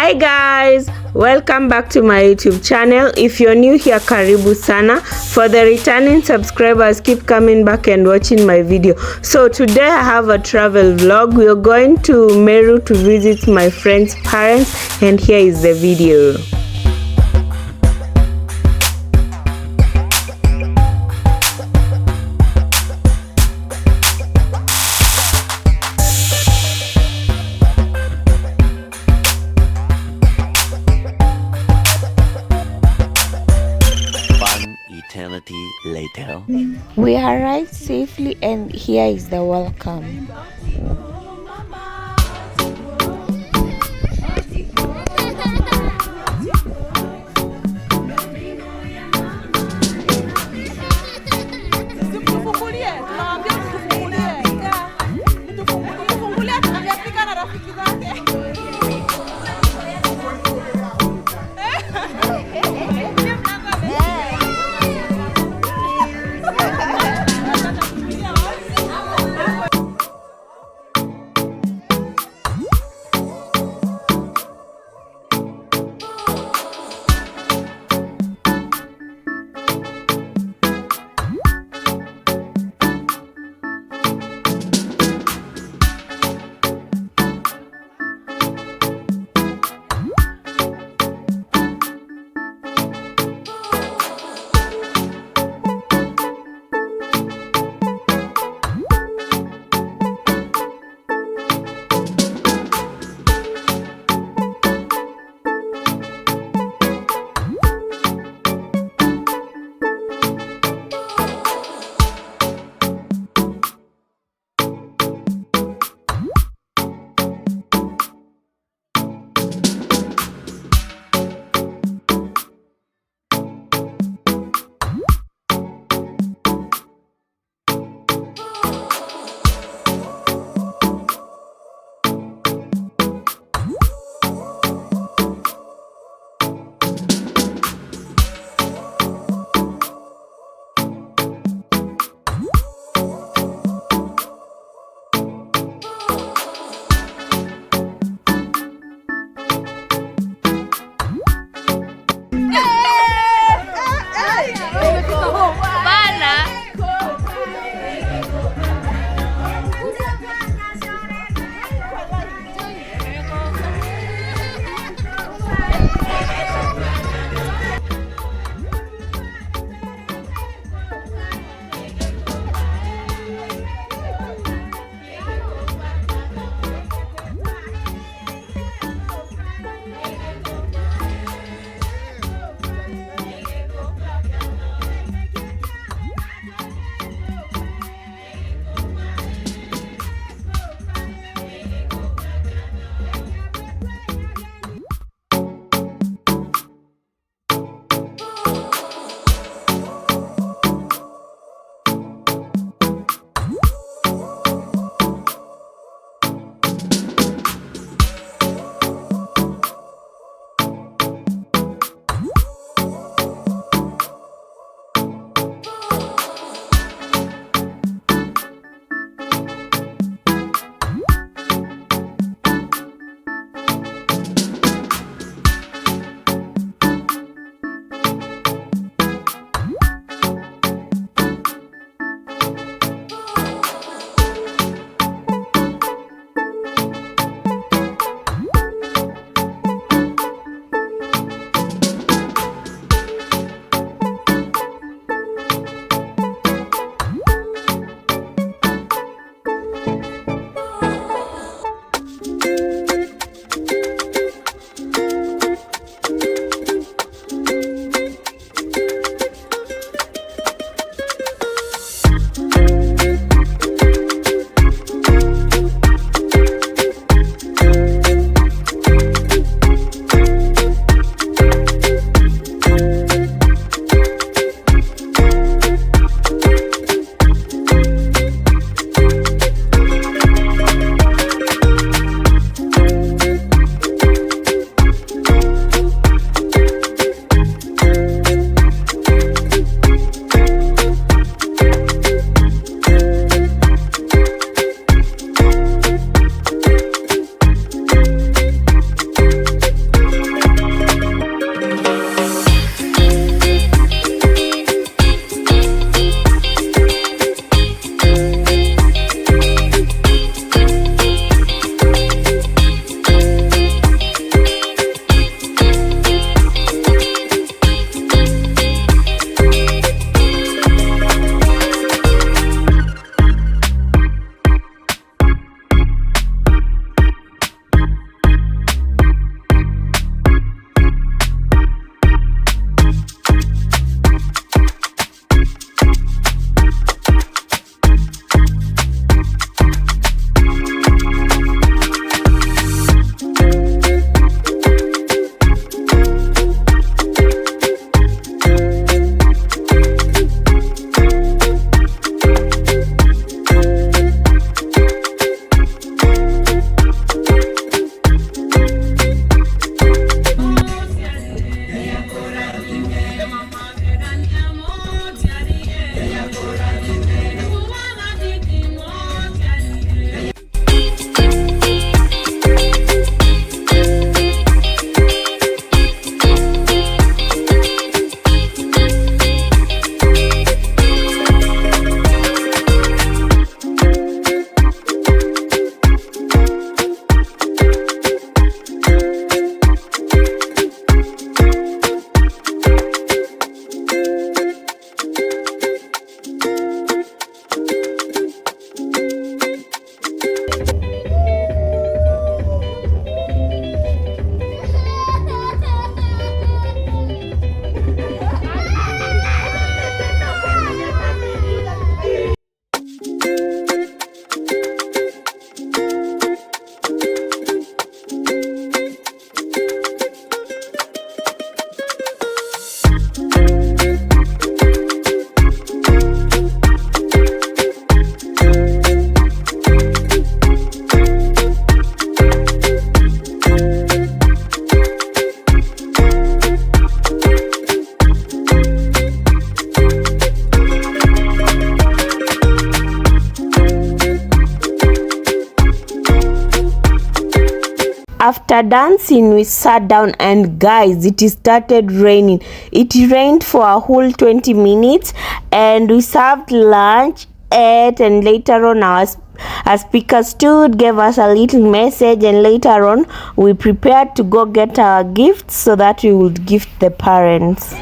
Hi guys, welcome back to my YouTube channel. If you're new here, karibu sana. For the returning subscribers, keep coming back and watching my video. So today I have a travel vlog. We're going to Meru to visit my friend's parents, and here is the video. Eternity later. We arrived safely and here is the welcome. after dancing, we sat down, and guys, it started raining. It rained for a whole 20 minutes, and we served lunch, ate, and later on our speaker stood, gave us a little message, and later on we prepared to go get our gifts so that we would gift the parents.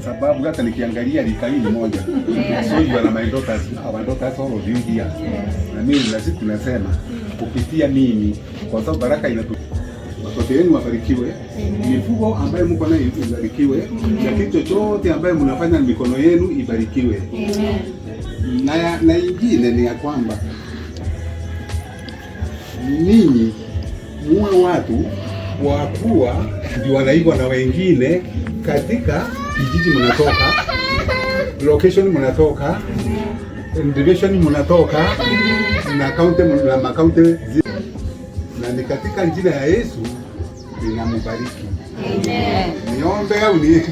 Sababu hata nikiangalia lika hili moja so wana my daughters all of you here, na mimi lazima tunasema kupitia mimi, kwa sababu baraka inatoka. Watoto wenu wabarikiwe, mifugo ambayo mko nayo ibarikiwe, na kitu chochote ambayo mnafanya na mikono yenu ibarikiwe. Na ingine ni ya kwamba ninyi muwe watu wa kuwa ndio wanaigwa na wengine katika kijiji mnatoka, location mnatoka, division mnatoka, na county na makaunti, na ni katika jina ya Yesu ninambariki. Amen. Niombe au ni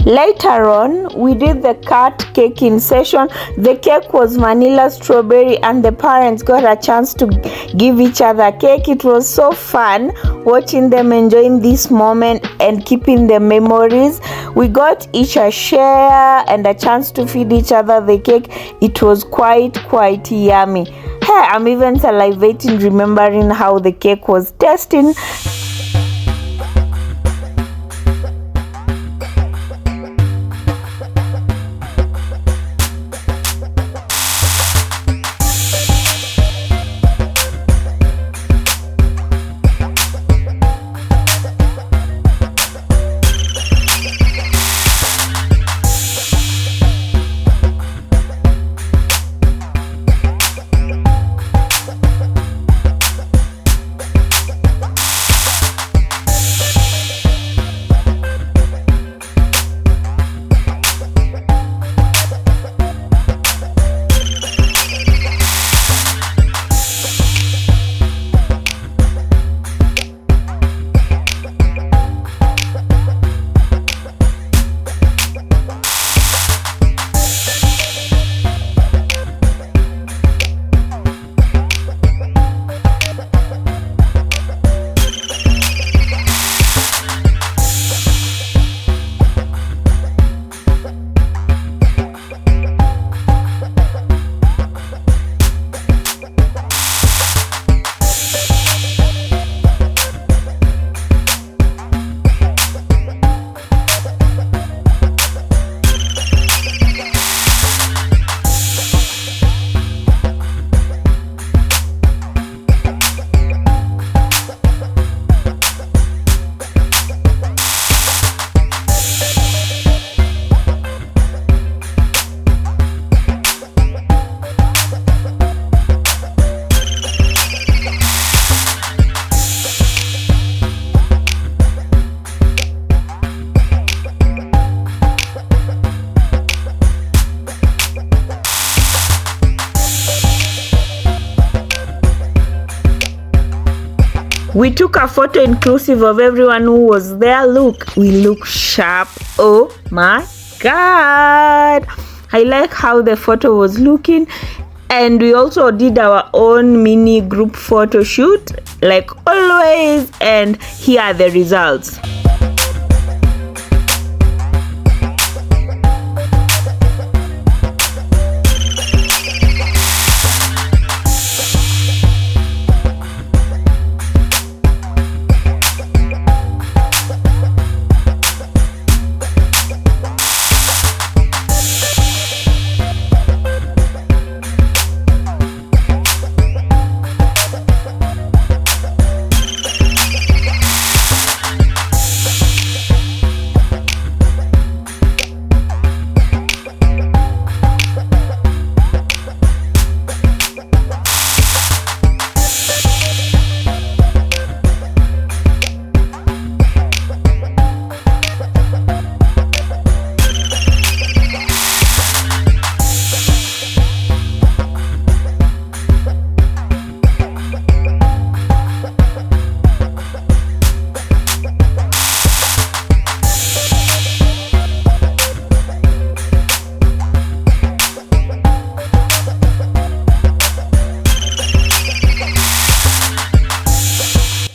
Later on, we did the cut caking session. The cake was vanilla strawberry, and the parents got a chance to give each other cake. It was so fun watching them enjoying this moment and keeping the memories. We got each a share and a chance to feed each other the cake. It was quite yummy. Hey, I'm even salivating remembering how the cake was tasting. took a photo inclusive of everyone who was there. Look, we look sharp. Oh my god, I like how the photo was looking. And we also did our own mini group photo shoot like always, and here are the results.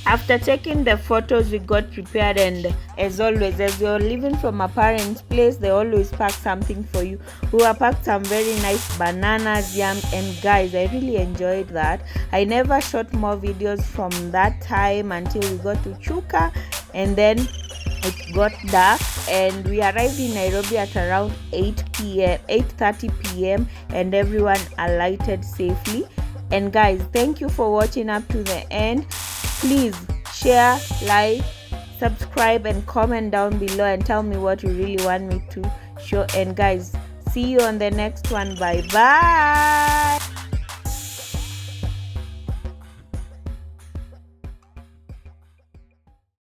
After taking the photos, we got prepared, and as always, as you're leaving from a parent's place, they always pack something for you. We were packed some very nice bananas, yam, and guys, I really enjoyed that. I never shot more videos from that time until we got to Chuka, and then it got dark, and we arrived in Nairobi at around 8:30 p.m. and everyone alighted safely. And guys, thank you for watching up to the end. Please share, like, subscribe, and comment down below and tell me what you really want me to show. And guys, see you on the next one. Bye bye.